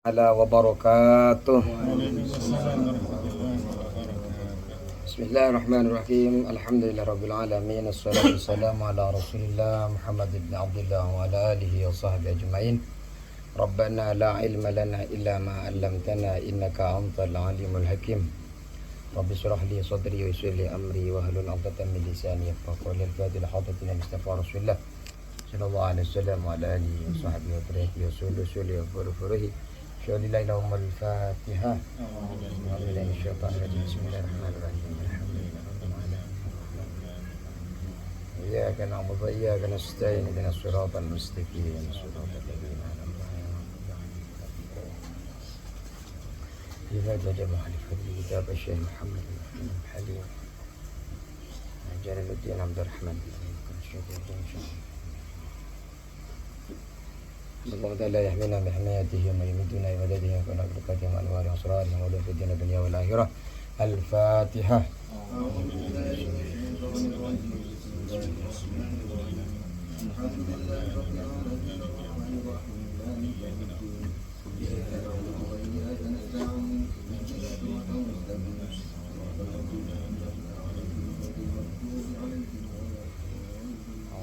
Wabarakatuh. Bismillahirrahmanirrahim. Alhamdulillahirabbil alamin. Wassalatu wassalamu ala Rasulillah Muhammad ibn Abdullah wa ala alihi wa sahbihi ajmain. Rabbana la ilma lana illa ma 'allamtana innaka antal alimul hakim. Rabbi shrah li sadri wa yassir li amri wa hlul 'uqdatam min lisani yafqahu qawli. Al-Fatiha hadratina Mustafa Rasulullah sallallahu alaihi wasallam wa ala alihi wa sahbihi wa barakaatuh. Sallallahu alaihi wa Syukur lahum al-Fatihah. Bismillahirrahmanirrahim. Iyyaka na'budu wa iyyaka nasta'in. Ihdinas siratal mustaqim. Siratal ladzina an'amta 'alaihim. Idza ja'al muhalifun bi kitab Syekh Muhammad bin Halim. Jalaluddin Abdul Rahman. الله تعالى يحمينا بحمايته ويمدنا بمدده وكنا بركاته وانوار اسراره ولو في الدين الدنيا والاخره. الفاتحه.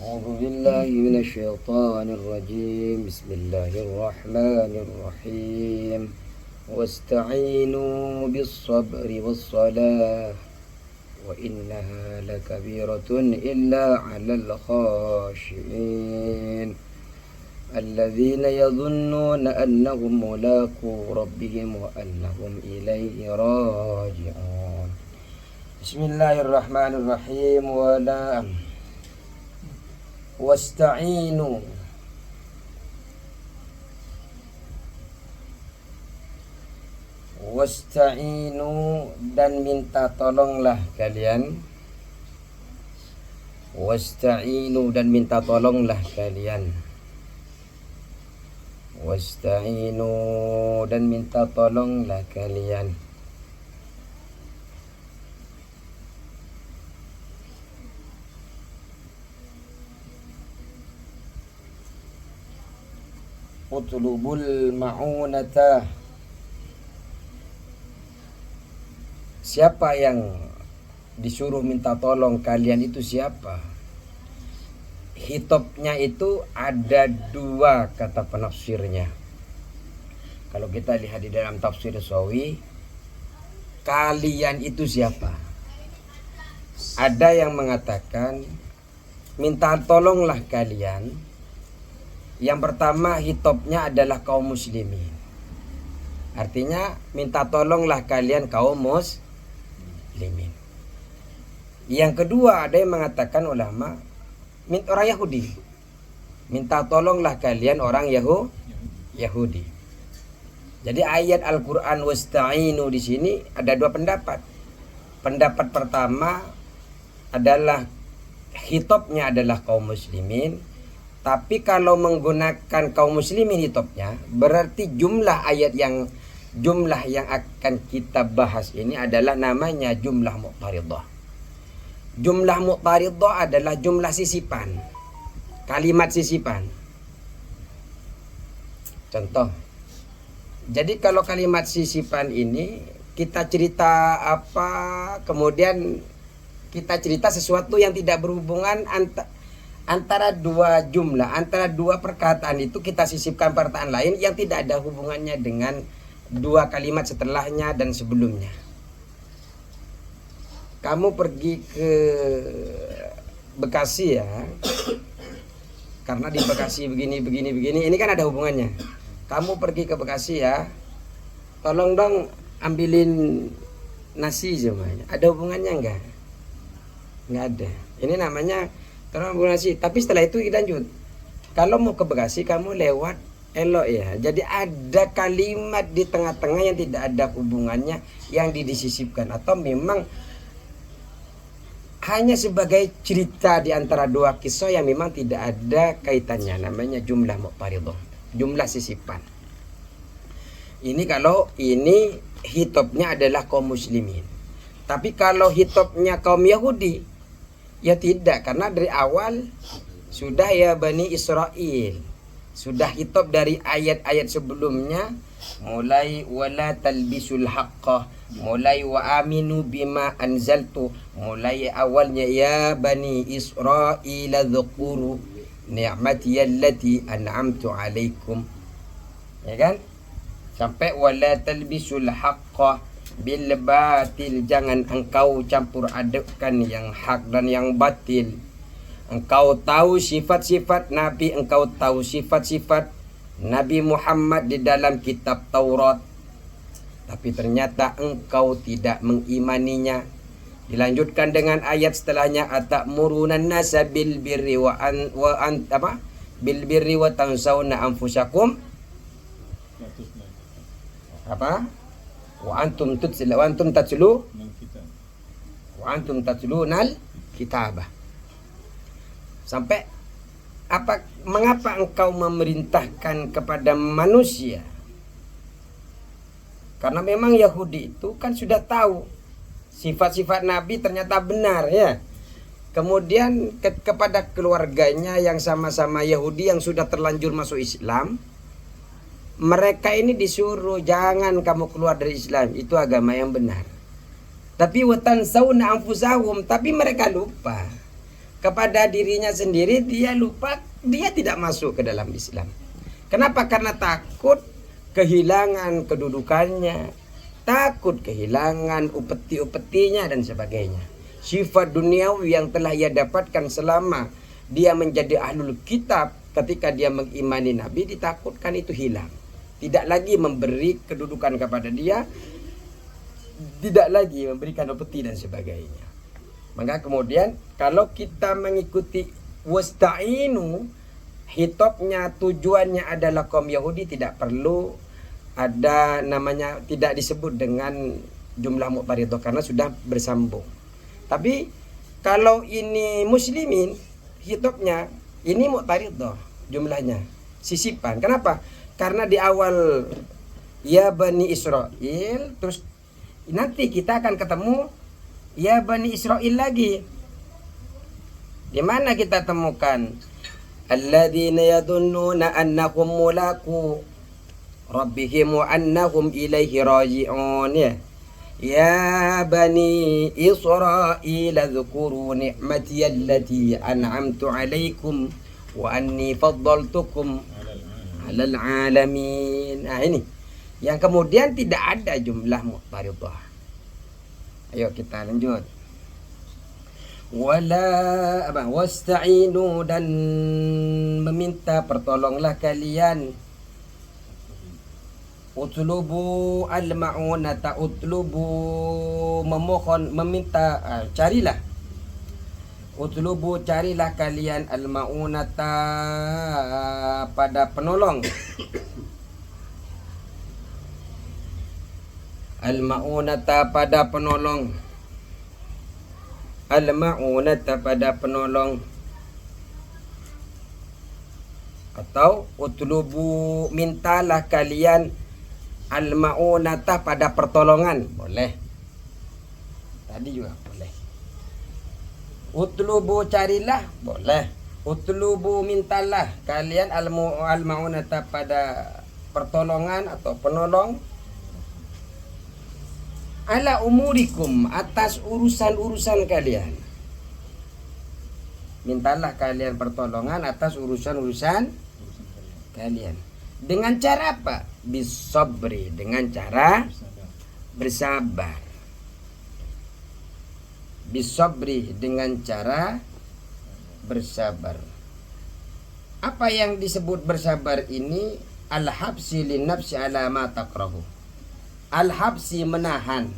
أعوذ بالله من الشيطان الرجيم. بسم الله الرحمن الرحيم. واستعينوا بالصبر والصلاة وإنها لكبيرة إلا على الخاشعين الذين يظنون أنهم ملاقو ربهم وأنهم إليه راجعون. بسم الله الرحمن الرحيم. Wasta'inu dan minta tolonglah kalian. Wasta'inu dan minta tolonglah kalian. Wasta'inu dan minta tolonglah kalian. Utlubul ma'unata. Siapa yang disuruh minta tolong kalian itu siapa? Hitobnya itu ada dua kata penafsirnya. Kalau kita lihat di dalam tafsir Sawi, kalian itu siapa? Ada yang mengatakan minta tolonglah kalian. Yang pertama hitobnya adalah kaum muslimin. Artinya minta tolonglah kalian kaum muslimin. Yang kedua ada yang mengatakan ulama orang Yahudi. Minta tolonglah kalian orang Yahudi. Jadi ayat Al-Qur'an wasta'inu di sini ada dua pendapat. Pendapat pertama adalah hitobnya adalah kaum muslimin. Tapi kalau menggunakan kaum muslimin hitobnya, berarti jumlah yang akan kita bahas ini adalah namanya jumlah muqtaridah. Jumlah muqtaridah adalah jumlah sisipan. Kalimat sisipan. Contoh. Jadi kalau kalimat sisipan ini kita cerita apa, kemudian kita cerita sesuatu yang tidak berhubungan antara dua jumlah, antara dua perkataan itu kita sisipkan perkataan lain yang tidak ada hubungannya dengan dua kalimat setelahnya dan sebelumnya. Kamu pergi ke Bekasi ya, karena di Bekasi begini, ini kan ada hubungannya. Kamu pergi ke Bekasi ya, tolong dong ambilin nasi semuanya. Ada hubungannya enggak? Enggak ada. Ini namanya nasi. Tapi setelah itu lanjut. Kalau mau ke Bekasi kamu lewat elok ya. Jadi ada kalimat di tengah-tengah yang tidak ada hubungannya yang disisipkan, atau memang hanya sebagai cerita di antara dua kisah yang memang tidak ada kaitannya. Namanya jumlah muqtaridah, jumlah sisipan. Ini kalau ini hitobnya adalah kaum muslimin. Tapi kalau hitobnya kaum Yahudi, ya tidak, karena dari awal sudah ya Bani Israel. Sudah hitop dari ayat-ayat sebelumnya, mulai wala talbisul haqqah, mulai wa aminu bima anzaltu, mulai awalnya ya bani Israila dzukuru ni'mati allati an'amtu alaikum. Ya kan? Sampai wala talbisul haqqah bil batil, jangan engkau campur adukkan yang hak dan yang batil. Engkau tahu sifat-sifat Nabi, engkau tahu sifat-sifat Nabi Muhammad di dalam kitab Taurat, tapi ternyata engkau tidak mengimaninya. Dilanjutkan dengan ayat setelahnya, atamuruna nasa bil birri bil birri wa tansawna anfusakum wa antum tatlunal kitabah. Sampai mengapa engkau memerintahkan kepada manusia? Karena memang Yahudi itu kan sudah tahu sifat-sifat Nabi ternyata benar ya. Kemudian kepada keluarganya yang sama-sama Yahudi yang sudah terlanjur masuk Islam, mereka ini disuruh jangan kamu keluar dari Islam, itu agama yang benar. Tapi watansawna anfusahum, tapi mereka lupa kepada dirinya sendiri, dia lupa, dia tidak masuk ke dalam Islam. Kenapa? Karena takut kehilangan kedudukannya, takut kehilangan upeti-upetinya dan sebagainya. Sifat duniawi yang telah ia dapatkan selama dia menjadi ahlul kitab, ketika dia mengimani Nabi, ditakutkan itu hilang. Tidak lagi memberi kedudukan kepada dia, tidak lagi memberikan upeti dan sebagainya. Maka kemudian kalau kita mengikuti wasta'inu, hitopnya tujuannya adalah kaum Yahudi, tidak perlu ada namanya, tidak disebut dengan jumlah muqtaridah karena sudah bersambung. Tapi kalau ini muslimin, hitopnya ini muqtaridah jumlahnya, sisipan. Kenapa? Karena di awal ya bani Israil, terus nanti kita akan ketemu ya bani Israil lagi. Di mana kita temukan alladzina yadunnuna annahum mulaku rabbihim wa annahum ilaihi raji'un. Ya bani Israil dzkuru ni'mati allati an'amtu 'alaikum wa anni faddaltukum 'alal 'alamin. Nah ini yang kemudian tidak ada jumlah muqtaridah. Ayo kita lanjut. Wasta'inu, dan meminta pertolonglah kalian. Utlubu al-ma'unata, utlubu memohon, meminta, carilah. Utlubu, carilah kalian al-ma'unata pada penolong. Al-ma'unata pada penolong. Al-ma'unata pada penolong. Atau utlubu, mintalah kalian al-ma'unata pada pertolongan. Boleh. Tadi juga boleh. Utlubu, carilah. Boleh. Utlubu, mintalah kalian al-ma'unata pada pertolongan atau penolong. Ala umurikum, atas urusan-urusan kalian. Mintalah kalian pertolongan atas urusan-urusan kalian. Dengan cara apa? Bisobri, dengan cara bersabar. Bisobri, dengan cara bersabar. Apa yang disebut bersabar ini? Al-habsi linnafsi ala ma takrahu. Al-habsi, menahan.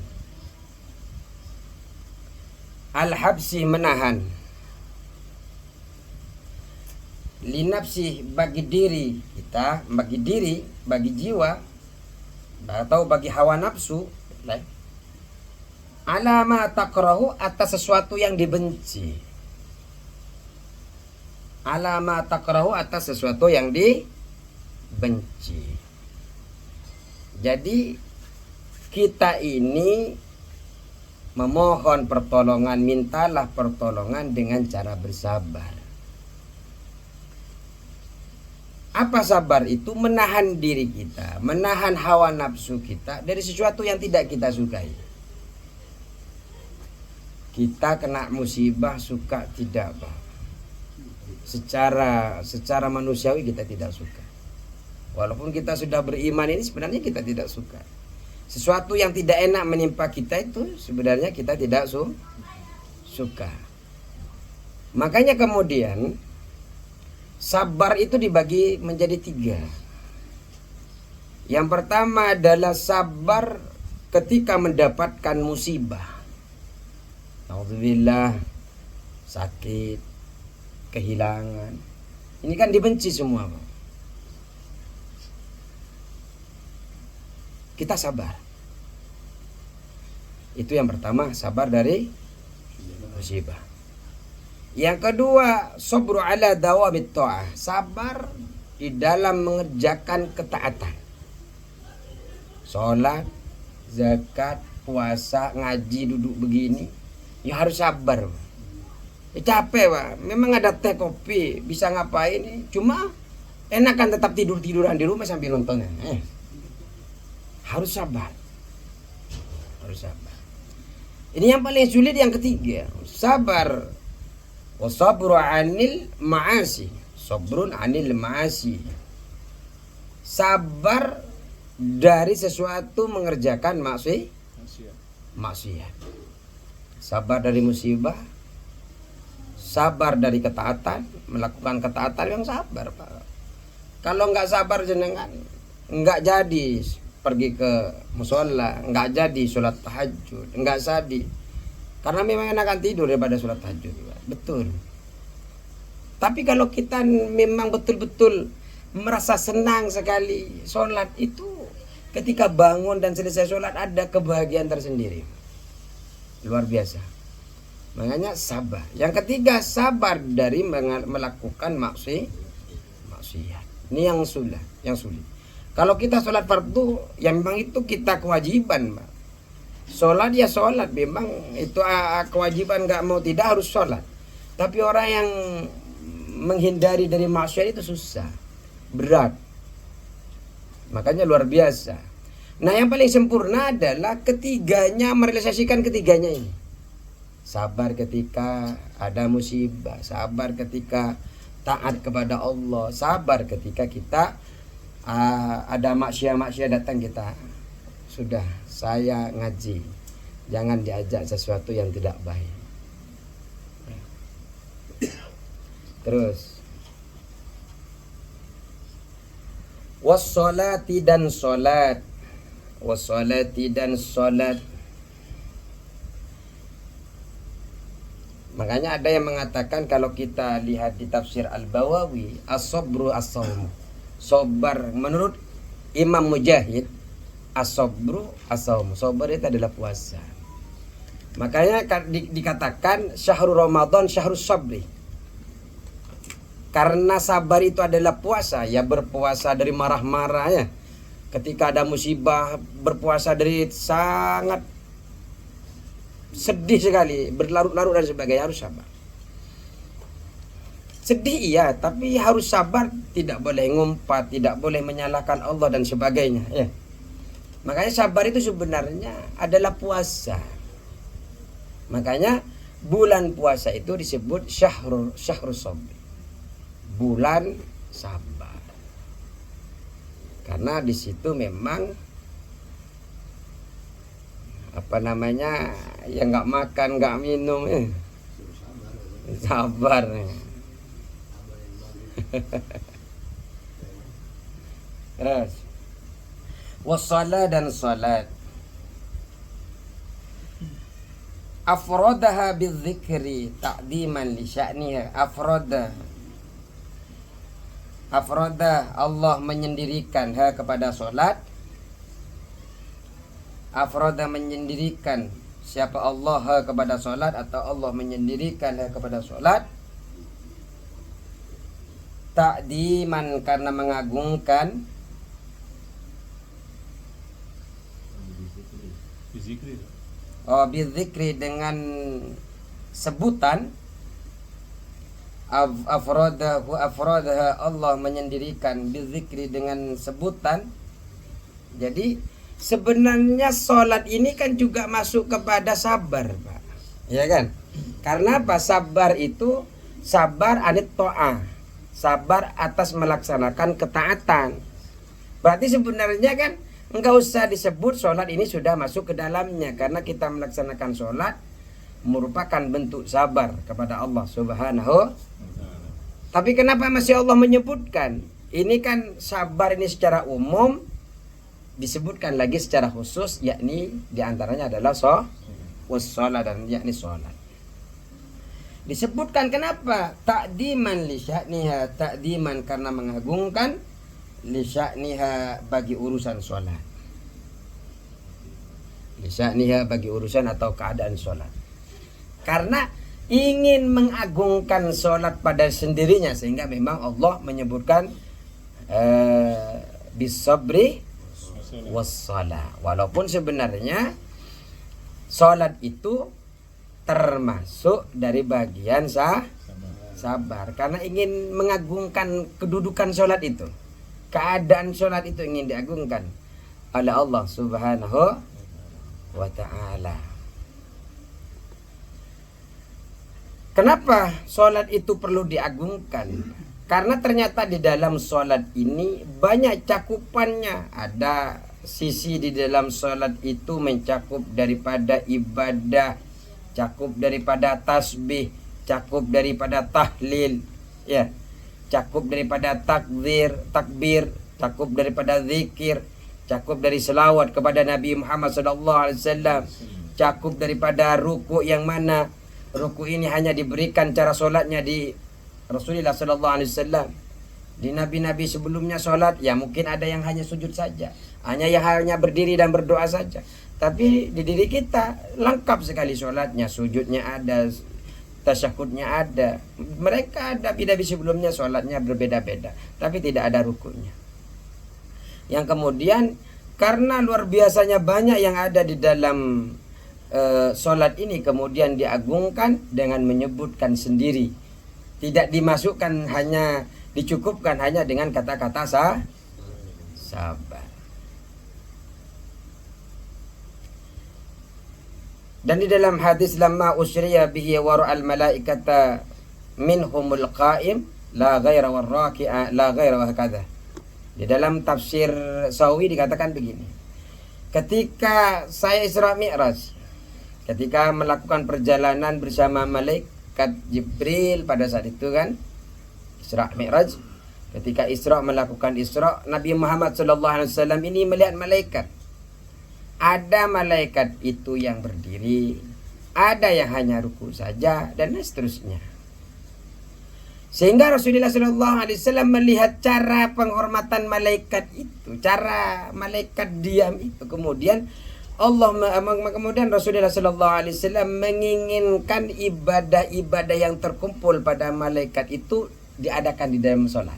Al-habsi, menahan. Linafsi, bagi diri kita, bagi diri, bagi jiwa, atau bagi hawa nafsu. Ala ma takrahu, atas sesuatu yang dibenci. Ala ma takrahu, atas sesuatu yang dibenci. Jadi kita ini memohon pertolongan, mintalah pertolongan dengan cara bersabar. Apa sabar itu? Menahan diri kita, menahan hawa nafsu kita dari sesuatu yang tidak kita sukai. Kita kena musibah suka tidak, Pak. Secara manusiawi kita tidak suka. Walaupun kita sudah beriman ini sebenarnya kita tidak suka. Sesuatu yang tidak enak menimpa kita itu sebenarnya kita tidak suka. Makanya kemudian sabar itu dibagi menjadi 3. Yang pertama adalah sabar ketika mendapatkan musibah. Alhamdulillah, sakit, kehilangan. Ini kan dibenci semua, Pak. Kita sabar. Itu yang pertama, sabar dari musibah. Yang kedua, sabru ala dawamit ta'ah. Sabar di dalam mengerjakan ketaatan. Sholat, zakat, puasa, ngaji, duduk begini, ya harus sabar. Capek, Pak. Memang ada teh kopi, bisa ngapain? Cuma enakan tetap tiduran di rumah sambil nontonnya. Harus sabar. Harus sabar. Ini yang paling sulit yang ketiga. Sabar. Wasabru anil ma'asi. Sabrun anil ma'asi. Sabar dari sesuatu mengerjakan maksiat. Sabar dari musibah. Sabar dari ketaatan. Melakukan ketaatan yang sabar, Pak. Kalau nggak sabar jenengan nggak jadi pergi ke musola, nggak jadi sholat tahajud, nggak jadi, karena memang enakan tidur daripada sholat tahajud. Betul. Tapi kalau kita memang betul-betul merasa senang sekali sholat itu, ketika bangun dan selesai sholat ada kebahagiaan tersendiri, luar biasa. Makanya sabar. Yang ketiga, sabar dari melakukan maksiat. Ini yang sulit. Kalau kita sholat fardu, ya memang itu kita kewajiban, Pak. Sholat ya sholat, memang itu kewajiban, nggak mau tidak harus sholat. Tapi orang yang menghindari dari maksiat itu susah, berat. Makanya luar biasa. Nah, yang paling sempurna adalah ketiganya, merealisasikan ketiganya ini. Sabar ketika ada musibah, sabar ketika taat kepada Allah, sabar ketika kita ada maksiat datang, kita sudah, saya ngaji, jangan diajak sesuatu yang tidak baik. Terus wassalati dan salat. Makanya ada yang mengatakan, kalau kita lihat di tafsir Al-Bawawi, as-sabru as-sawm. Sabar menurut Imam Mujahid, as-sabru as-sawm. Sabar itu adalah puasa. Makanya dikatakan syahrul Ramadan syahrus sabri. Karena sabar itu adalah puasa, ya berpuasa dari marah-marah ya. Ketika ada musibah, berpuasa dari sangat sedih sekali, berlarut-larut dan sebagainya, harus sabar. Sedih iya, tapi harus sabar, tidak boleh ngumpat, tidak boleh menyalahkan Allah dan sebagainya ya. Makanya sabar itu sebenarnya adalah puasa. Makanya bulan puasa itu disebut syahrul sabri, bulan sabar. Karena di situ memang ya nggak makan nggak minum sabar. Terus wassalah dan salat. Afradaha bidzikri ta'diman li sya'niha. Afrada Allah menyendirikan kepada salat. Afrada menyendirikan siapa Allah kepada salat, atau Allah menyendirikan kepada salat. Ta'diman karena mengagungkan. Bizikri dengan sebutan. afradaha Allah menyendirikan bizikri dengan sebutan. Jadi sebenarnya sholat ini kan juga masuk kepada sabar, Pak. Ya kan? Karena apa? Sabar itu sabar anit to'ah, sabar atas melaksanakan ketaatan. Berarti sebenarnya kan enggak usah disebut sholat ini sudah masuk ke dalamnya, karena kita melaksanakan sholat merupakan bentuk sabar kepada Allah Subhanahu. Tapi kenapa masih Allah menyebutkan? Ini kan sabar ini secara umum, disebutkan lagi secara khusus, yakni diantaranya adalah sholat dan yakni sholat. Disebutkan kenapa? Ta'diman li sya'niha, ta'diman karena mengagungkan, li sya'niha bagi urusan sholat. Li sya'niha bagi urusan atau keadaan sholat. Karena ingin mengagungkan sholat pada sendirinya, sehingga memang Allah menyebutkan bisabri wassalah. Walaupun sebenarnya sholat itu termasuk dari bagian sabar, karena ingin mengagungkan kedudukan sholat itu, keadaan sholat itu ingin diagungkan oleh Allah Subhanahu wa ta'ala. Kenapa sholat itu perlu diagungkan? Karena ternyata di dalam sholat ini banyak cakupannya. Ada sisi di dalam sholat itu mencakup daripada ibadah, cakup daripada tasbih, cakup daripada tahlil, ya, cakup daripada takbir, cakup daripada zikir, cakup dari selawat kepada Nabi Muhammad SAW, cakup daripada ruku, yang mana ruku ini hanya diberikan cara solatnya di Rasulullah SAW. Di nabi-nabi sebelumnya solat, ya mungkin ada yang hanya sujud saja, hanya berdiri dan berdoa saja. Tapi di diri kita lengkap sekali solatnya, sujudnya ada, tasyahudnya ada. Mereka ada nabi sebelumnya solatnya berbeda-beda, tapi tidak ada rukunya. Yang kemudian karena luar biasanya banyak yang ada di dalam sholat ini, kemudian diagungkan dengan menyebutkan sendiri, tidak dimasukkan, hanya dicukupkan hanya dengan kata-kata sabar. Dan di dalam hadis lamma usriya bihi wa ra'al malaikata minhumul qa'im la ghaira war raki'a la ghaira wa hakadha. Di dalam tafsir Sawi dikatakan begini, ketika saya Isra Mi'raj, ketika melakukan perjalanan bersama malaikat Jibril pada saat itu kan, Isra Mi'raj, ketika Isra melakukan Isra, Nabi Muhammad SAW ini melihat malaikat. Ada malaikat itu yang berdiri, ada yang hanya ruku saja, dan seterusnya. Sehingga Rasulullah SAW melihat cara penghormatan malaikat itu, cara malaikat diam itu. Kemudian Rasulullah SAW menginginkan ibadah-ibadah yang terkumpul pada malaikat itu diadakan di dalam sholat.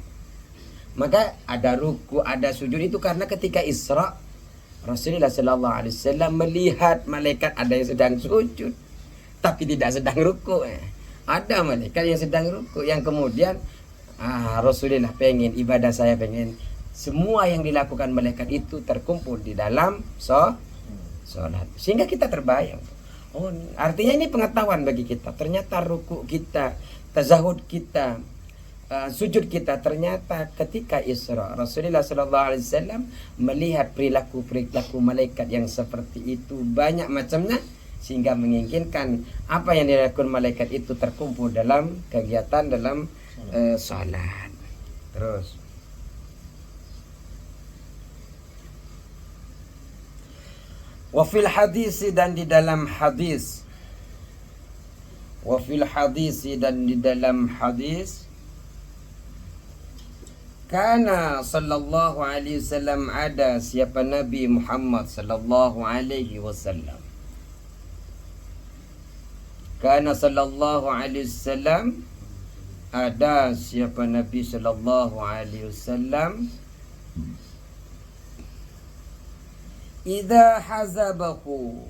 Maka ada ruku, ada sujud, itu karena ketika Isra Rasulullah SAW melihat malaikat ada yang sedang sujud tapi tidak sedang ruku. Ada malaikat yang sedang ruku, yang kemudian Rasulullah pengen, ibadah saya pengen semua yang dilakukan malaikat itu terkumpul di dalam sholat. Sehingga kita terbayang, oh artinya ini pengetahuan bagi kita. Ternyata ruku kita, tazahud kita, sujud kita, ternyata ketika Isra Rasulullah SAW melihat perilaku malaikat yang seperti itu banyak macamnya, sehingga menginginkan apa yang dilakukan malaikat itu terkumpul dalam kegiatan dalam salat. Terus wafil hadis, dan di dalam hadis, wafil hadis, dan di dalam hadis, karena sallallahu alaihi wasallam, ada siapa Nabi Muhammad sallallahu alaihi wasallam. Karena sallallahu alaihi wasallam, ada siapa Nabi sallallahu alaihi wasallam, idza hazabahu,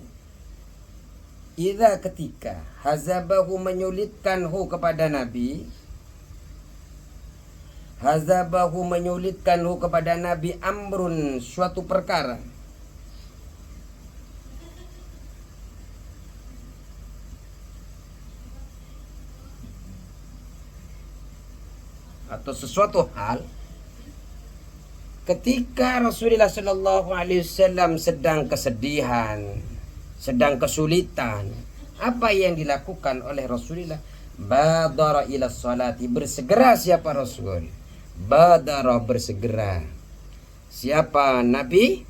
idza ketika hazabahu menyulitkan hu kepada Nabi, Hazabahu menyulitkanhu kepada Nabi amrun suatu perkara. Atau sesuatu hal ketika Rasulullah Shallallahu Alaihi Wasallam sedang kesedihan, sedang kesulitan, apa yang dilakukan oleh Rasulullah? Badara ila salati, bersegera siapa Rasul? Badara, bersegera. Siapa Nabi?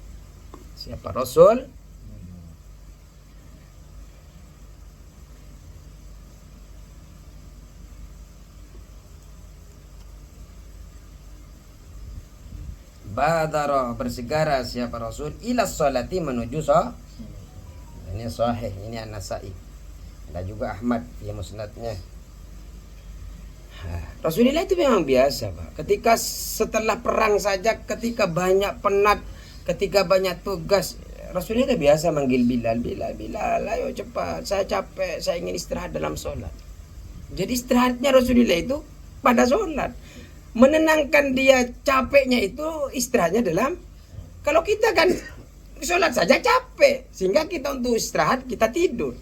Siapa Rasul? Badara, bersegera siapa Rasul ila salati, menuju ini sahih, ini An-Nasa'i. Ada juga Ahmad ya musnadnya. Rasulullah itu memang biasa, Pak. Ketika setelah perang saja, ketika banyak penat, ketika banyak tugas, Rasulullah itu biasa manggil Bilal, ayo cepat, saya capek, saya ingin istirahat dalam sholat. Jadi istirahatnya Rasulullah itu pada sholat. Menenangkan dia capeknya itu istirahatnya dalam. Kalau kita kan sholat saja capek, sehingga kita untuk istirahat kita tidur.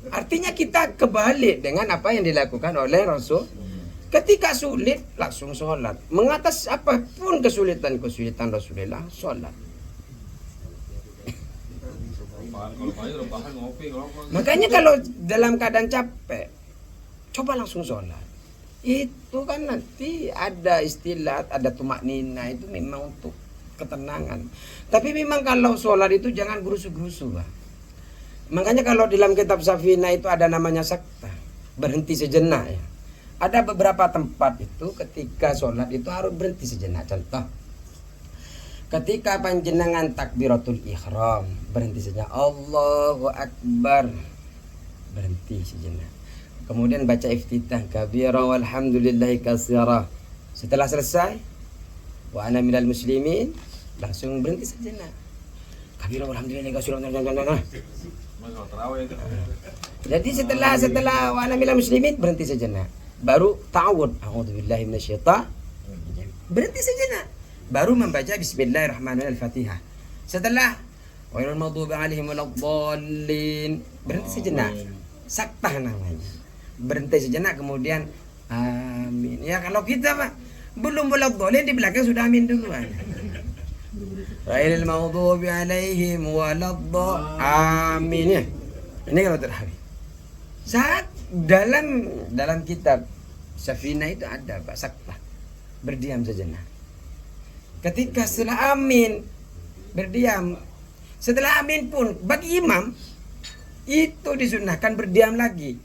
Artinya kita kebalik dengan apa yang dilakukan oleh Rasul. Ketika sulit langsung sholat. Mengatas apapun kesulitan Rasulullah, sholat. Makanya kalau dalam keadaan capek, coba langsung sholat. Itu kan nanti ada istilah, ada tumak nina, itu memang untuk ketenangan. Tapi memang kalau sholat itu jangan gerusu-gerusu, Pak. Makanya kalau dalam kitab Safina itu ada namanya sakta, berhenti sejenak ya. Ada beberapa tempat itu ketika sholat itu harus berhenti sejenak. Contoh, ketika panjenengan takbiratul ihram, berhenti sejenak. Allahu Akbar, berhenti sejenak. Kemudian baca iftitah kabira walhamdulillahi katsira. Setelah selesai, wa ana minal muslimin, langsung berhenti sejenak. Kabira walhamdulillahi katsira. Jadi setelah wa ana minal muslimin, berhenti sejenak. Baru ta'awud, a'udzubillahi minasyaitonir, berhenti sejenak. Baru membaca bismillahirrahmanirrahim al-Fatihah. Setelah ghairil maghdubi 'alaihim waladdallin, berhenti sejenak. Saktah namanya. Berhenti sejenak kemudian amin. Ya kalau kita Pak belum waladdallin, di belakang sudah amin duluan. Ghairil maghdubi 'alaihim waladdallin, amin ya. Ini kalau terakhir. Saat dalam kitab Safina itu ada Pak saktah, berdiam sejenak. Ketika setelah amin berdiam. Setelah amin pun bagi imam itu disunahkan berdiam lagi.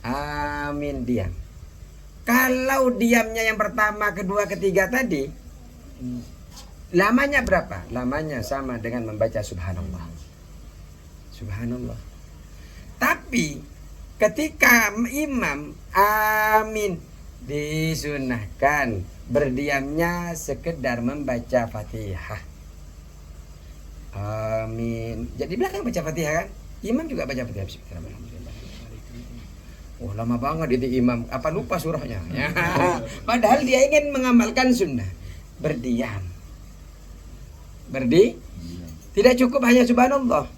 Amin, diam. Kalau diamnya yang pertama, kedua, ketiga tadi, lamanya berapa? Lamanya sama dengan membaca subhanallah. Subhanallah. Tapi ketika imam amin, disunahkan berdiamnya sekedar membaca Fatihah. Amin. Jadi belakang baca Fatihah kan? Imam juga baca Fatihah. Oh lama banget itu imam. Apa lupa surahnya? Ya. Padahal dia ingin mengamalkan sunnah. Berdiam. Tidak cukup hanya subhanallah.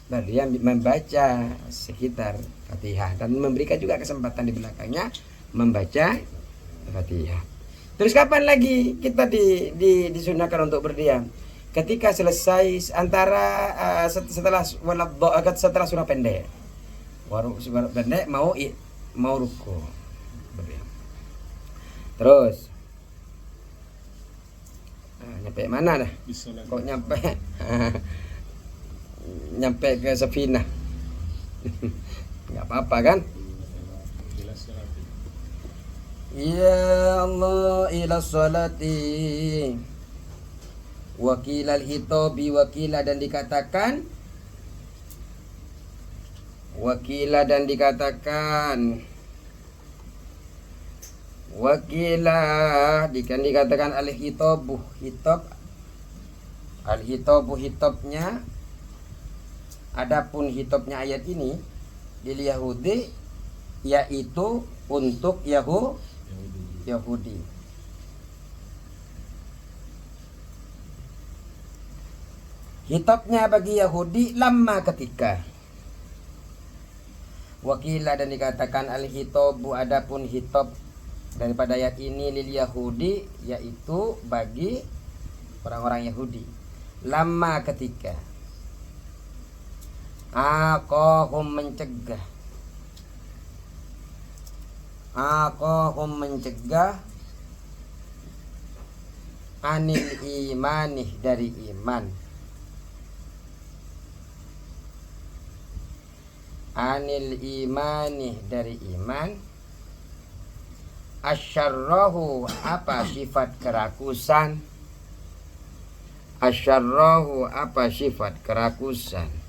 Berdiam membaca sekitar Fatihah dan memberikan juga kesempatan di belakangnya membaca Fatihah. Terus kapan lagi kita disunahkan untuk berdiam? Ketika selesai antara setelah surah pendek. Surah pendek mau ruku. Berdiam. Terus nyampe mana dah? Kok nyampe ke Safina. Enggak apa-apa kan? Ya Allah ila salati. Wakilal hitobi, wakila dan dikatakan wakila dikatakan al-hitobu, hitobnya. Adapun hitobnya ayat ini lil Yahudi, yaitu untuk Yahudi. Hitobnya bagi Yahudi lama ketika. Wakila dan dikatakan al-hitobu, adapun hitob daripada ayat ini lil Yahudi, yaitu bagi orang-orang Yahudi. Lama ketika. Aqahum mencegah. Aqahum mencegah anil imanih dari iman. Anil imani dari iman. Asyarrahu apa sifat kerakusan. Asyarrahu apa sifat kerakusan.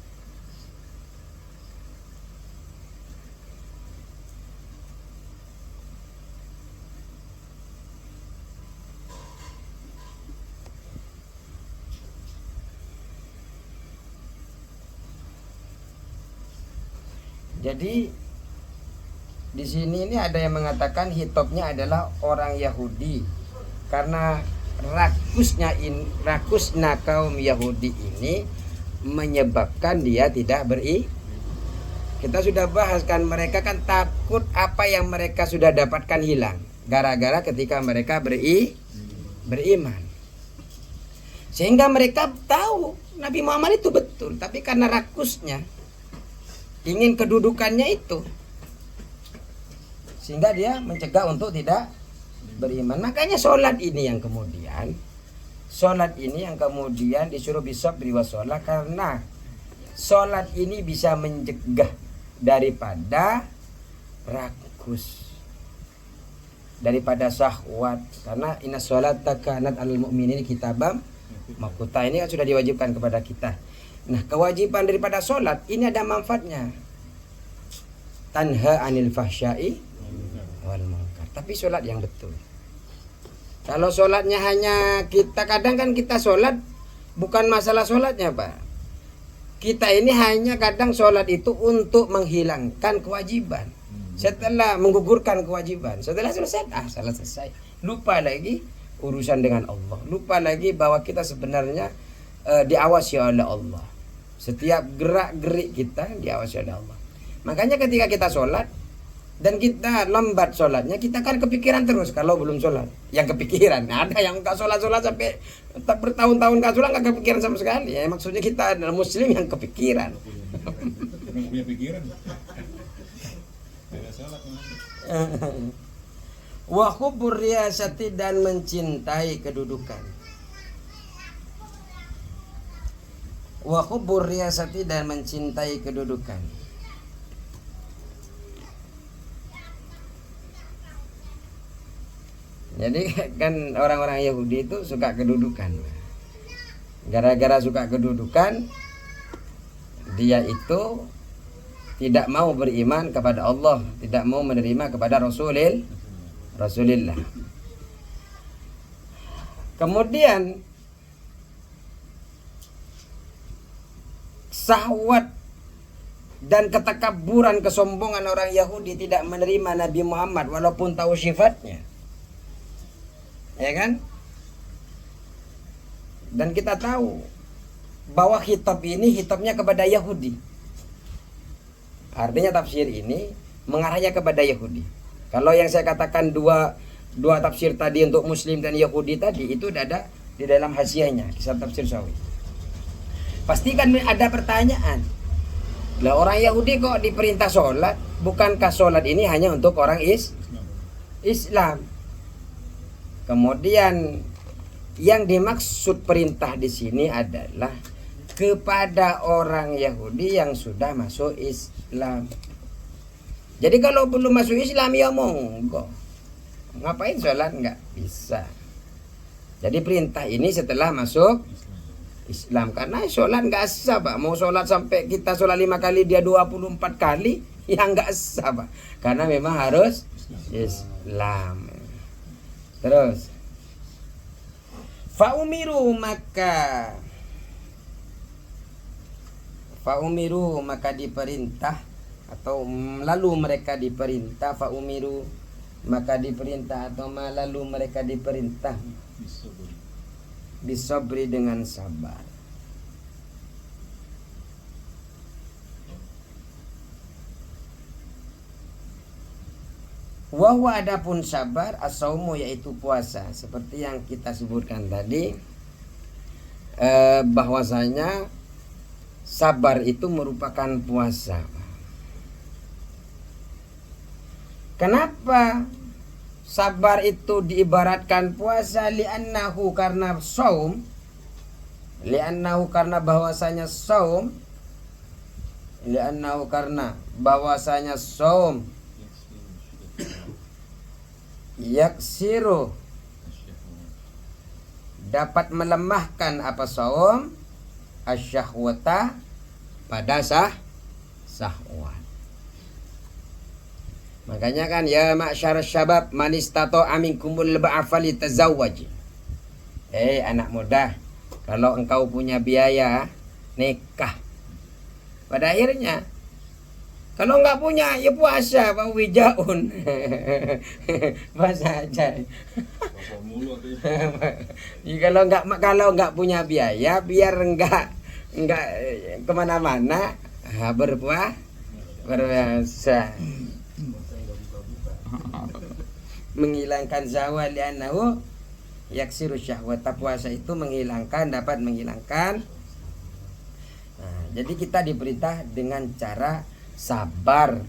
Jadi di sini ini ada yang mengatakan hitobnya adalah orang Yahudi karena rakusnya kaum Yahudi ini menyebabkan dia tidak Kita sudah bahas kan, mereka kan takut apa yang mereka sudah dapatkan hilang gara-gara ketika mereka beriman. Sehingga mereka tahu Nabi Muhammad itu betul, tapi karena rakusnya ingin kedudukannya itu, sehingga dia mencegah untuk tidak beriman. Makanya sholat ini yang kemudian disuruh bisabri wassalah, karena sholat ini bisa mencegah daripada rakus, daripada syahwat. Karena inna sholata kanat alal mu'minin kitabam maqta, ini kan sudah diwajibkan kepada kita. Nah, kewajiban daripada sholat ini ada manfaatnya. Tanha anil fahsyai wal munkar. Tapi sholat yang betul. Kalau sholatnya hanya kadang kan kita sholat bukan masalah sholatnya, Pak. Kita ini hanya kadang sholat itu untuk menghilangkan kewajiban. Setelah menggugurkan kewajiban, setelah selesai, lupa lagi urusan dengan Allah. Lupa lagi bahwa kita sebenarnya diawasi oleh Allah. Setiap gerak-gerik kita diawasi oleh Allah. Makanya ketika kita sholat dan kita lambat sholatnya, kita kan kepikiran terus kalau belum sholat. Yang kepikiran, ada yang nggak sholat sampai bertahun-tahun nggak sholat, nggak kepikiran sama sekali. Ya, maksudnya kita adalah muslim yang kepikiran. Punya pikiran. Wa hubbur riyasati, dan mencintai kedudukan. Wa hubbur riyasati, dan mencintai kedudukan. Jadi kan orang-orang Yahudi itu suka kedudukan. Gara-gara suka kedudukan, dia itu tidak mau beriman kepada Allah, tidak mau menerima kepada Rasulullah. Kemudian syahwat dan ketakaburan, kesombongan orang Yahudi tidak menerima Nabi Muhammad walaupun tahu sifatnya. Ya kan? Dan kita tahu bahwa hitobnya kepada Yahudi. Artinya tafsir ini mengarahnya kepada Yahudi. Kalau yang saya katakan dua tafsir tadi untuk Muslim dan Yahudi tadi, itu ada di dalam hasyiahnya kisah tafsir Sawi. Pasti kan ada pertanyaan. Lah, orang Yahudi kok diperintah sholat? Bukankah sholat ini hanya untuk orang Islam? Kemudian yang dimaksud perintah di sini adalah kepada orang Yahudi yang sudah masuk Islam. Jadi kalau belum masuk Islam ya monggo. Ngapain sholat? Nggak bisa. Jadi perintah ini setelah masuk Islam. Karena sholat nggak sah, Pak. Mau sholat sampai kita sholat 5 kali, dia 24 kali, ya nggak sah, Pak. Karena memang harus Islam. Terus faumiru maka diperintah, atau lalu mereka diperintah, faumiru maka diperintah, atau lalu mereka diperintah bisabri dengan sabar. Wa huwa adapun sabar as-saumu yaitu puasa. Seperti yang kita sebutkan tadi, bahwasanya sabar itu merupakan puasa. Kenapa sabar itu diibaratkan puasa? Li'annahu karena saum, li'annahu karena bahwasanya saum, li'annahu karena bahwasanya saum yaksiru dapat melemahkan apa saum asyahwata pada syahwat. Makanya kan ya ma'syar syabab man istata'a minkumul ba'fa falitazawwaj. Anak muda, kalau engkau punya biaya nikah. Pada akhirnya kalau enggak punya ya puasa Pak Wijaun. Puasa aja. Bapak mulu artinya. Ya, kalau enggak punya biaya biar enggak kemana-mana berpuasa. Menghilangkan zawal li'annahu yaksiru syahwata. Puasa itu dapat menghilangkan. Nah, jadi kita diperintah dengan cara sabar.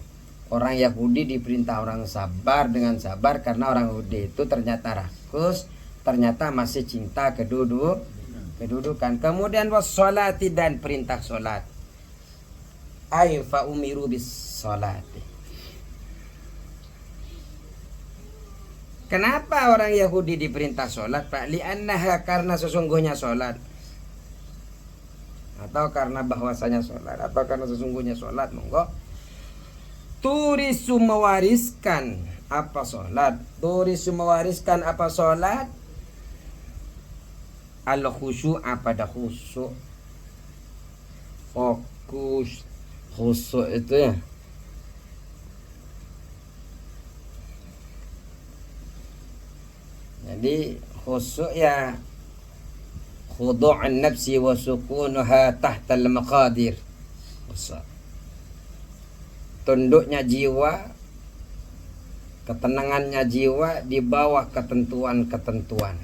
Orang Yahudi diperintah orang sabar dengan sabar karena orang Yahudi itu ternyata rakus, ternyata masih cinta kedudukan. Kemudian wassolati dan perintah solat. Ay fa umiru bis solati. Kenapa orang Yahudi diperintah solat, Pak? Li'annaha karena sesungguhnya solat. Atau karena bahwasanya solat, atau karena sesungguhnya solat, monggo. Turisu mewariskan apa solat? Turisu mewariskan apa solat? Al khusyu'a pada khusyuk. Fokus khusyuk itu ya. Jadi khusyuk ya khudu'an nafsi wa sukunuha tahta al-maqadir. Tunduknya jiwa, ketenangannya jiwa di bawah ketentuan-ketentuan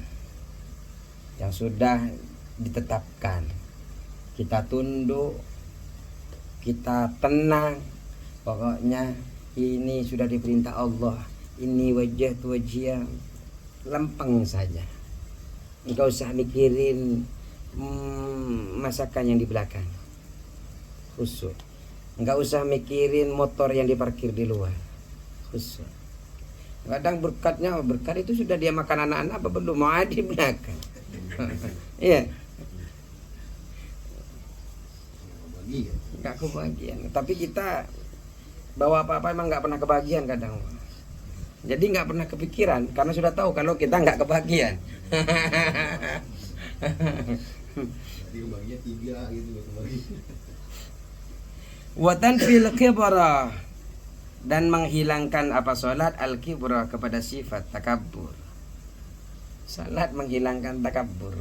yang sudah ditetapkan. Kita tunduk, kita tenang. Pokoknya ini sudah diperintah Allah. Ini wajah tu wajah, lempeng saja. Enggak usah mikirin masakan yang di belakang. Khusyuk. Enggak usah mikirin motor yang diparkir di luar. Khusyuk. Kadang berkat itu sudah dia makan anak-anak apa belum? Mau ada di belakang. Iya. Enggak kebagian. Tapi kita bawa apa-apa emang enggak pernah kebagian kadang. Jadi nggak pernah kepikiran karena sudah tahu kalau kita nggak kebagian. Jadi kebagian 3 gitu kebagi. Watan fil kibra dan menghilangkan apa solat al kibra kepada sifat takabbur. Salat menghilangkan takabbur.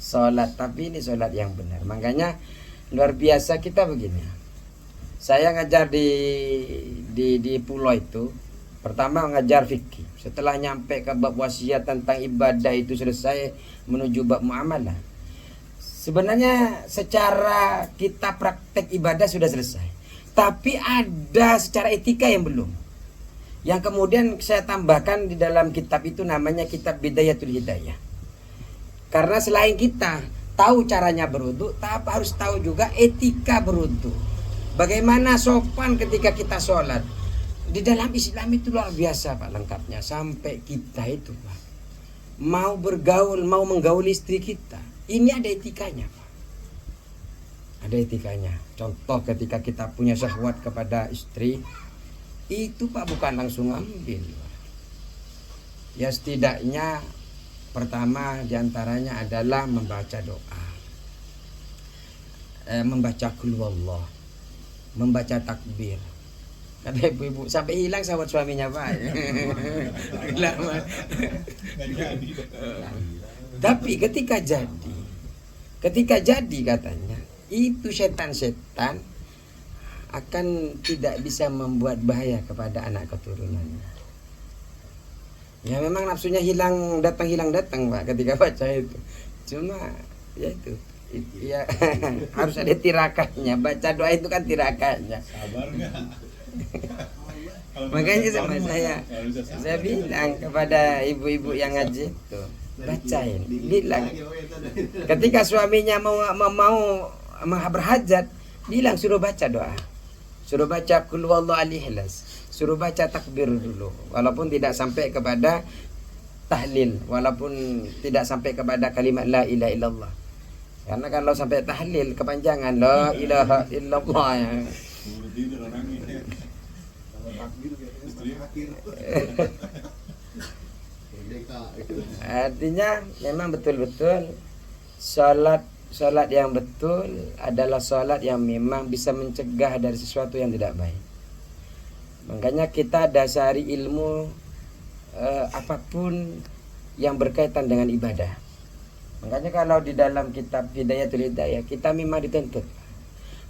Solat tapi ini solat yang benar. Makanya luar biasa kita begini. Saya ngajar di pulau itu. Pertama ngajar fikih. Setelah nyampe ke bab wasiat tentang ibadah itu selesai menuju bab muamalah. Sebenarnya secara kita praktek ibadah sudah selesai. Tapi ada secara etika yang belum. Yang kemudian saya tambahkan di dalam kitab itu namanya kitab Bidayatul Hidayah. Karena selain kita tahu caranya berwudu, tapi harus tahu juga etika berwudu. Bagaimana sopan ketika kita sholat. Di dalam Islam itu luar biasa Pak lengkapnya. Sampai kita itu Pak mau bergaul, mau menggauli istri kita, ini ada etikanya Pak. Ada etikanya. Contoh ketika kita punya syahwat kepada istri, itu Pak bukan langsung ambil Pak. Ya setidaknya pertama diantaranya adalah membaca doa, membaca qul huwallah, membaca takbir. Kata ibu-ibu sampai hilang sahabat suaminya Pak. Tapi ketika jadi katanya itu setan-setan akan tidak bisa membuat bahaya kepada anak keturunannya. Ya memang nafsunya hilang datang Pak ketika baca itu. Cuma ya itu ya harus ada tirakannya. Baca doa itu kan tirakannya. Sabar nggak? Kalau Makanya bisa sama sabar, saya kalau bisa sabar. saya bilang kepada ibu-ibu yang ngaji itu, bacain, bilang ketika suaminya mau berhajat, bilang suruh baca doa. Suruh baca qul huwallahu al-ikhlas. Suruh baca takbir dulu. Walaupun tidak sampai kepada tahlil, walaupun tidak sampai kepada kalimat la ilaha illallah. Karena kalau sampai tahlil kepanjangan la ilaha illallah ya. Buru tidur orangnya. Takbir Istri. akhir. Merdeka itu. Artinya memang betul-betul salat yang betul adalah salat yang memang bisa mencegah dari sesuatu yang tidak baik. Makanya kita dasari ilmu apapun yang berkaitan dengan ibadah. Makanya kalau di dalam kitab Hidayatul Hidayah kita memang dituntut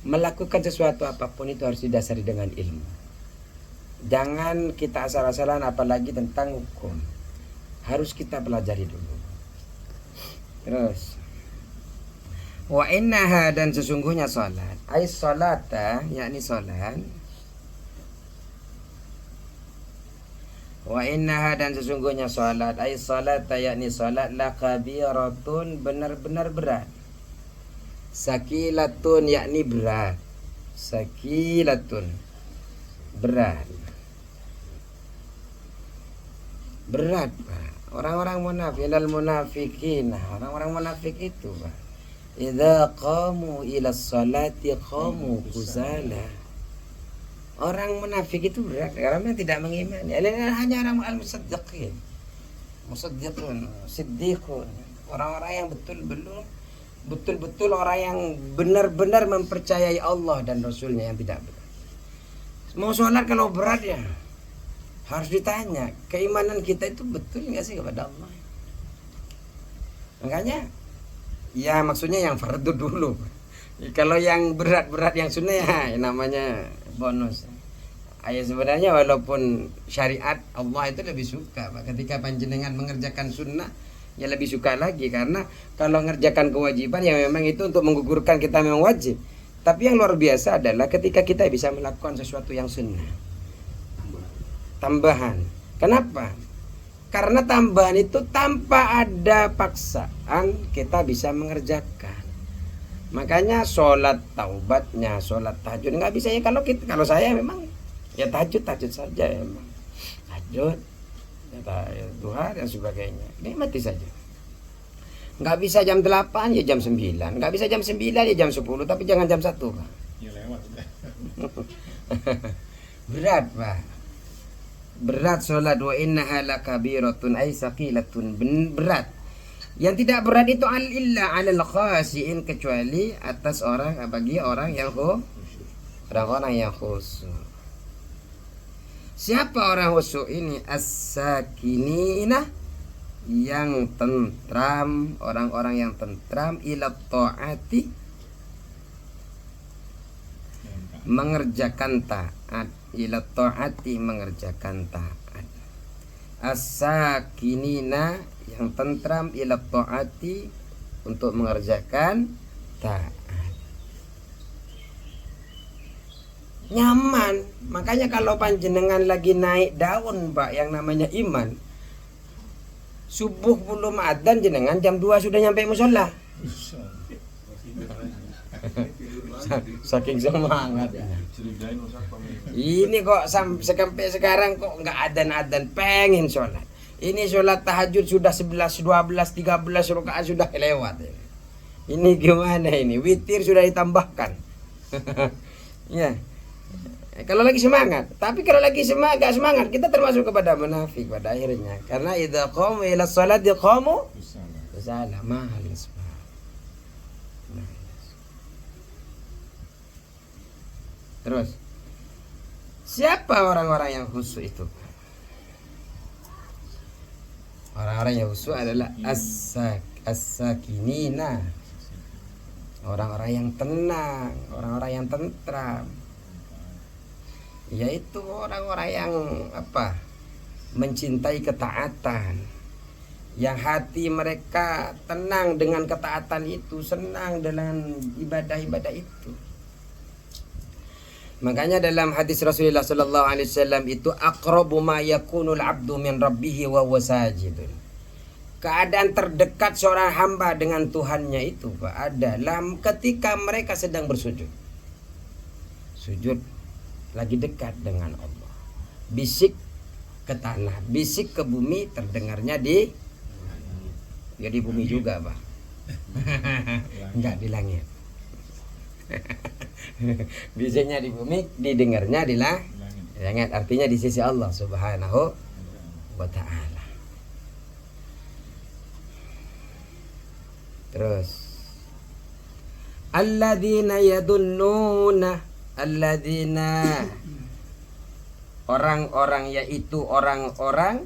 melakukan sesuatu apapun itu harus didasari dengan ilmu. Jangan kita asal-asalan apalagi tentang hukum. Harus kita pelajari dulu. Terus wa innaha, dan sesungguhnya salat, ai salata yakni salat. Wa innaha, dan sesungguhnya salat, ai salata yakni salat, la kabiratun, benar-benar berat. Sakilatun yakni berat. Sakilatun berat. Berat Pak. Orang-orang munafik, ilal munafikin, orang-orang munafik itu Pak, idza qamu ila sholati qamu kusala. Orang munafik itu berat karena tidak mengimani. Hanya orang al-musaddiqin. Musaddiqun, siddiqun. Orang-orang yang betul-betul orang yang benar-benar mempercayai Allah dan Rasulnya yang tidak berat. Mau sholat kalau berat ya harus ditanya, keimanan kita itu betul nggak sih kepada Allah? Makanya ya maksudnya yang fardu dulu. Kalau yang berat-berat yang sunnah ya namanya bonus. Ya sebenarnya walaupun syariat Allah itu lebih suka Pak, ketika panjenengan mengerjakan sunnah ya lebih suka lagi, karena kalau mengerjakan kewajiban ya memang itu untuk menggugurkan kita memang wajib. Tapi yang luar biasa adalah ketika kita bisa melakukan sesuatu yang sunnah, tambahan. Kenapa? Karena tambahan itu tanpa ada paksaan kita bisa mengerjakan. Makanya sholat taubatnya, sholat tahajud nggak bisa ya kalau saya memang ya tahajud saja memang. Tahajud, ya, duha dan sebagainya. Nikmati saja. Nggak bisa jam 8 ya jam 9. Nggak bisa jam 9 ya jam 10, tapi jangan jam 1 Pak. Ya lewat udah. Berat Pak. Berat sholat, wa innaha lakabiratun ay saqilatun, berat. Yang tidak berat itu illa 'alal khasiin, kecuali atas bagi orang yang orang-orang yang khusyuk. Siapa orang khusyuk ini? As-sakinina, yang tentram, orang-orang yang tentram, ila ta'ati, mengerjakan taat, ila ta'ati, mengerjakan taat. As-sakinina, yang tentram, ila ta'ati, untuk mengerjakan taat. Nyaman. Makanya kalau panjenengan lagi naik daun Pak yang namanya iman, subuh belum adzan jenengan jam 2 sudah nyampe musola. Saking semangat. Curigain usah pamit. Ini kok sampai sekarang kok nggak adzan pengen sholat. Ini sholat tahajud sudah 11, 12, 13 rakaat sudah lewat. Ini gimana ini? Witir sudah ditambahkan. Ya. Kalau lagi semangat, tapi kalau lagi gak semangat, kita termasuk kepada munafik pada akhirnya. Karena idza qamu ila sholati qamu kusala, mahal. Terus siapa orang-orang yang khusyuk itu? Orang-orang yang khusyuk adalah as-sakinina, orang-orang yang tenang, orang-orang yang tentram. Yaitu orang-orang yang mencintai ketaatan, yang hati mereka tenang dengan ketaatan itu, senang dengan ibadah-ibadah itu. Makanya dalam hadis Rasulullah sallallahu alaihi wasallam itu aqrabu ma yakunul abdu min rabbih wa huwa sajidun. Keadaan terdekat seorang hamba dengan Tuhannya itu Pak adalah ketika mereka sedang bersujud. Sujud lagi dekat dengan Allah. Bisik ke tanah, bisik ke bumi, terdengarnya di bumi juga Pak. Enggak di langit. Bisiknya di bumi, didengarnya di langit. Artinya di sisi Allah Subhanahu wa ta'ala. Terus alladzina yadunnuna, alladzina orang-orang, yaitu orang-orang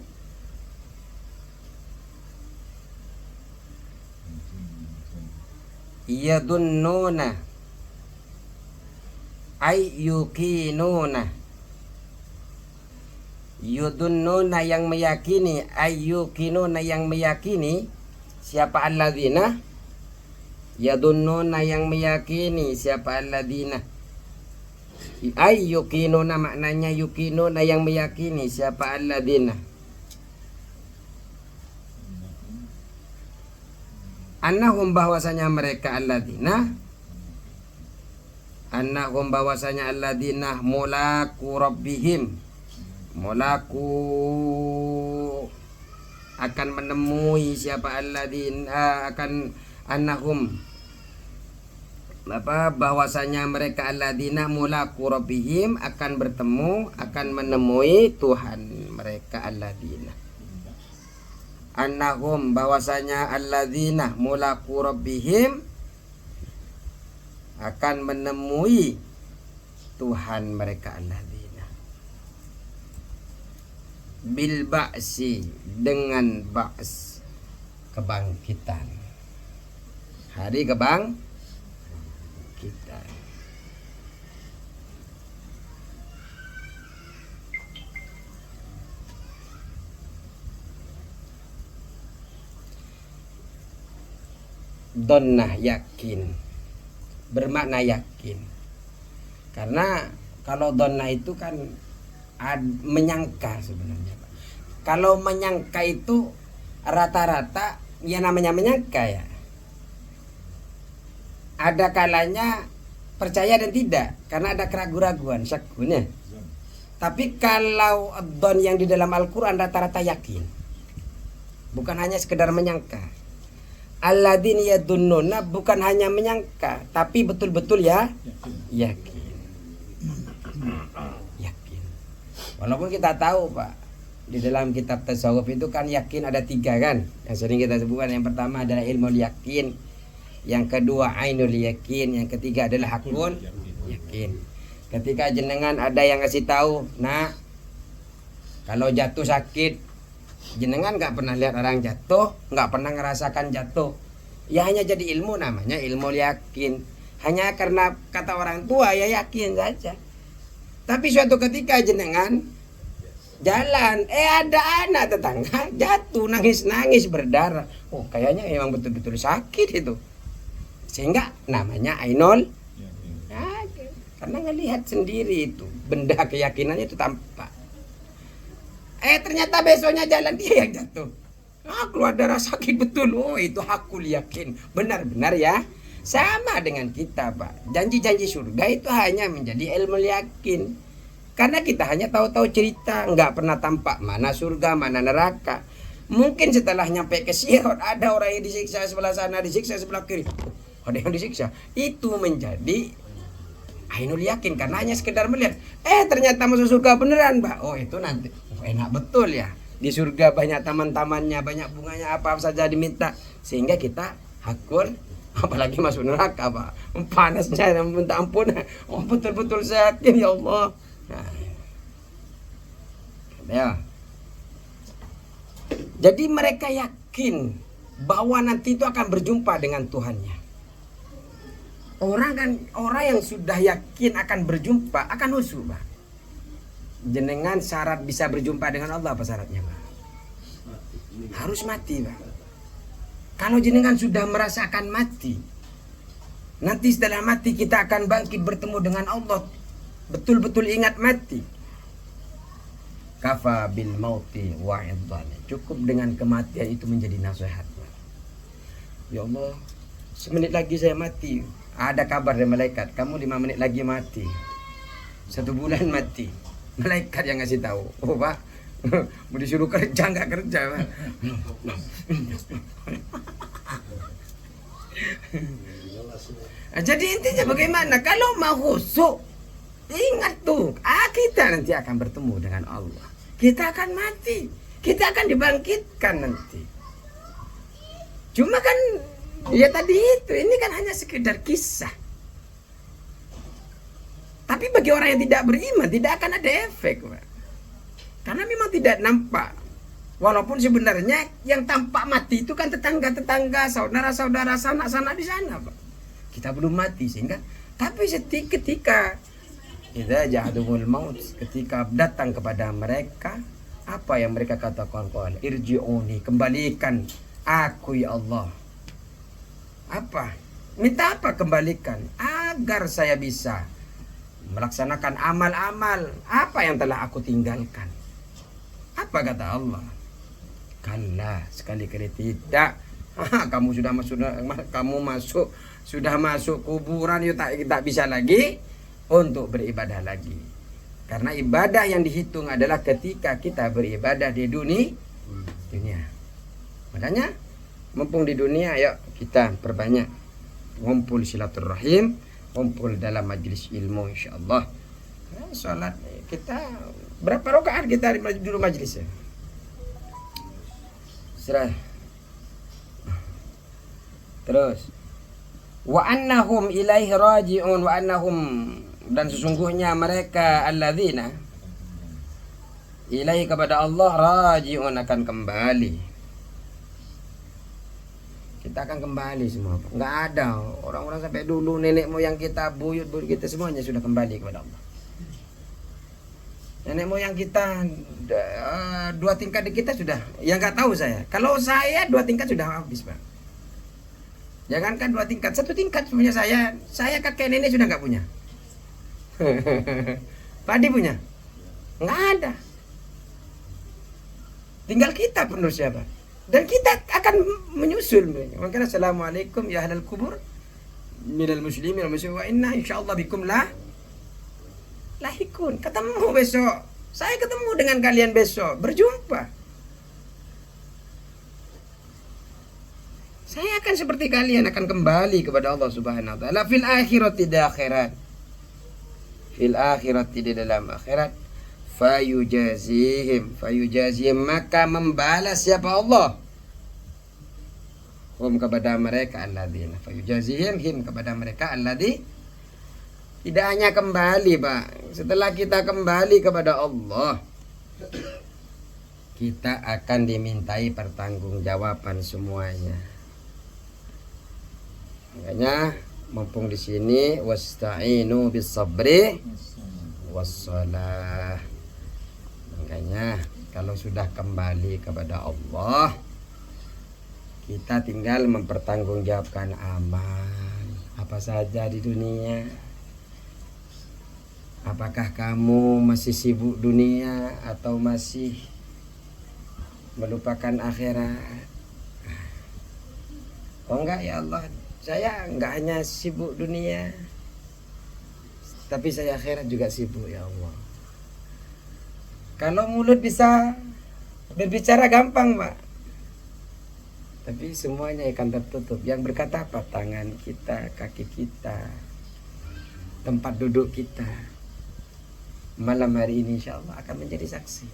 yadunnuna ay yuqinuna, yudunnuna yang meyakini, ay yuqinuna yang meyakini. Siapa alladzina? Yadunnuna yang meyakini. Siapa alladzina? Ay yuqinuna maknanya yuqinuna yang meyakini. Siapa alladzina? Annahum bahwasanya mereka alladzina, annahum bahwasanya alladzina mulaku rabbihim, mulaku akan menemui. Siapa alladzina akan, annahum bahwasanya mereka alladzina mulaku rabbihim akan bertemu, akan menemui Tuhan mereka. Alladzina annahum bahwasanya alladzina mulaku rabbihim akan menemui Tuhan mereka. Alladzina bil ba'si, dengan ba's, kebangkitan, hari kebangkitan. Donnah yakin, bermakna yakin. Karena kalau donnah itu kan menyangka sebenarnya Pak. Kalau menyangka itu rata-rata ya namanya menyangka ya. Ada kalanya percaya dan tidak karena ada keraguan-raguan, syakunya. Tapi kalau don yang di dalam Al-Quran rata-rata yakin, bukan hanya sekedar menyangka. Alladzina yadunnuna bukan hanya menyangka, tapi betul-betul ya yakin. Yakin. Walaupun kita tahu Pak, di dalam kitab tasawuf itu kan yakin ada 3 kan, yang sering kita sebutkan. Yang pertama adalah ilmu yakin, yang kedua ainul yakin, yang ketiga adalah hakul yakin. Ketika jenengan ada yang ngasih tahu, nah kalau jatuh sakit, jenengan nggak pernah lihat orang jatuh, nggak pernah ngerasakan jatuh, ya hanya jadi ilmu, namanya ilmu yakin. Hanya karena kata orang tua ya yakin saja. Tapi suatu ketika jenengan jalan, ada anak tetangga jatuh, nangis-nangis berdarah, oh kayaknya emang betul-betul sakit itu, sehingga namanya ainul yakin. Karena ngelihat sendiri itu, benda keyakinannya itu tampak. Ternyata besoknya jalan dia yang jatuh, keluar darah sakit betul. Oh itu hakul yakin, benar-benar ya. Sama dengan kita Pak, janji-janji surga itu hanya menjadi ilmu yakin. Karena kita hanya tahu-tahu cerita, nggak pernah tampak mana surga, mana neraka. Mungkin setelah nyampe ke Sirat, ada orang yang disiksa sebelah sana, disiksa sebelah kiri, ada yang disiksa. Itu menjadi ainul yakin karena hanya sekedar melihat. Ternyata masuk surga beneran Pak. Oh itu nanti enak betul ya. Di surga banyak taman-tamannya, banyak bunganya, apa saja diminta, sehingga kita hakul. Apalagi masuk neraka Pak, panasnya minta ampun. Oh betul-betul sakit ya Allah. Nah, ya. Jadi mereka yakin bahwa nanti itu akan berjumpa dengan Tuhannya. Orang yang sudah yakin akan berjumpa akan khusyuk Pak. jenengan syarat bisa berjumpa dengan Allah apa syaratnya, Pak? Harus mati, Pak. Kalau jenengan sudah merasakan mati, nanti setelah mati kita akan bangkit bertemu dengan Allah. Betul-betul ingat mati. Kafa bil mauti wa'idhan. Cukup dengan kematian itu menjadi nasihat. Ya Allah, semenit lagi saya mati. Ada kabar dari malaikat, kamu 5 menit lagi mati. 1 bulan mati. Malaikat yang ngasih tahu. Oh, Pak, mau disuruh kerja nggak kerja, Pak. Nah, jadi intinya bagaimana? Kalau mau khusyuk, ingat tuh, kita nanti akan bertemu dengan Allah. Kita akan mati, kita akan dibangkitkan nanti. Cuma kan, ya tadi itu, ini kan hanya sekedar kisah. Tapi bagi orang yang tidak beriman, tidak akan ada efek, Pak. Karena memang tidak nampak. Walaupun sebenarnya yang tampak mati itu kan tetangga-tetangga, saudara-saudara, sanak-sanak di sana, Pak. Kita belum mati sehingga, tapi ketika idza ja'adumul maut, ketika datang kepada mereka, apa yang mereka katakan? Qala irji'uni, kembalikan aku ya Allah. Apa? Minta apa kembalikan? Agar saya bisa melaksanakan amal-amal apa yang telah aku tinggalkan. Apa kata Allah? Kalla, sekali-kali tidak. Kamu sudah masuk kuburan, you tak bisa lagi untuk beribadah lagi. Karena ibadah yang dihitung adalah ketika kita beribadah di dunia. Makanya mumpung di dunia, yuk kita perbanyak ngumpul silaturahim, ngumpul dalam majelis ilmu insyaallah. Salat kita berapa rakaat kita dulu majelisnya? Serah. Terus wa annahum ilaihi raji'un, wa annahum, dan sesungguhnya mereka alladzina ilaihi, kepada Allah, raji'un, akan kembali. Kita akan kembali semua. Enggak ada orang-orang sampai dulu nenek moyang kita, buyut kita semuanya sudah kembali kepada Allah. Nenek moyang kita 2 tingkat di kita sudah, yang nggak tahu saya. Kalau saya 2 tingkat sudah habis, Pak. Jangankan 2 tingkat, 1 tingkat punya saya kakek nenek sudah nggak punya. Padi punya? Nggak ada. Tinggal kita penerusnya, Pak. Dan kita akan menyusul. Makanya assalamualaikum ya ahlal kubur minal muslimin wal muslimin wa inna insyaallah bikum lahikun. Ketemu besok. Saya ketemu dengan kalian besok. Berjumpa. Saya akan seperti kalian, akan kembali kepada Allah Subhanahu wa taala fil akhirati di akhirat. Fil akhirati di dalam akhirat. Fayujazihim, maka membalas siapa Allah? Hum, kepada mereka alladzina, fayujazihim, him, kepada mereka alladzi. Tidak hanya kembali, Pak. Setelah kita kembali kepada Allah, kita akan dimintai pertanggungjawaban semuanya. Makanya mumpung di sini wasta'inu bis sabri wassalah. Makanya kalau sudah kembali kepada Allah, kita tinggal mempertanggungjawabkan amal apa saja di dunia. Apakah kamu masih sibuk dunia atau masih melupakan akhirat? Oh enggak ya Allah, saya enggak hanya sibuk dunia, tapi saya akhirat juga sibuk ya Allah. Kalau mulut bisa berbicara gampang, Pak, tapi semuanya akan tertutup. Yang berkata apa? Tangan kita, kaki kita, tempat duduk kita. Malam hari ini insya Allah akan menjadi saksi.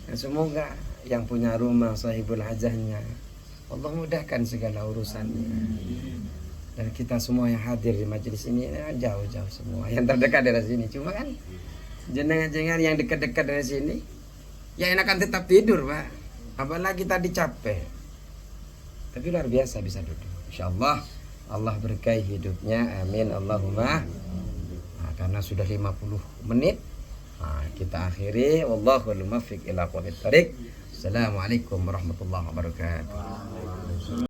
Dan semoga yang punya rumah sahibul hajahnya, Allah mudahkan segala urusannya. Dan kita semua yang hadir di majelis ini, jauh-jauh semua yang terdekat dari sini. Cuma kan jenengan-jenengan yang dekat-dekat dari sini, ya enakan tetap tidur, Pak. Apalagi tadi capek. Tapi luar biasa bisa duduk. Insyaallah Allah berkahi hidupnya. Amin Allahumma. Nah, karena sudah 50 menit, Nah, kita akhiri, wallahul muwaffiq ila aqwamit thoriq. Assalamualaikum warahmatullahi wabarakatuh.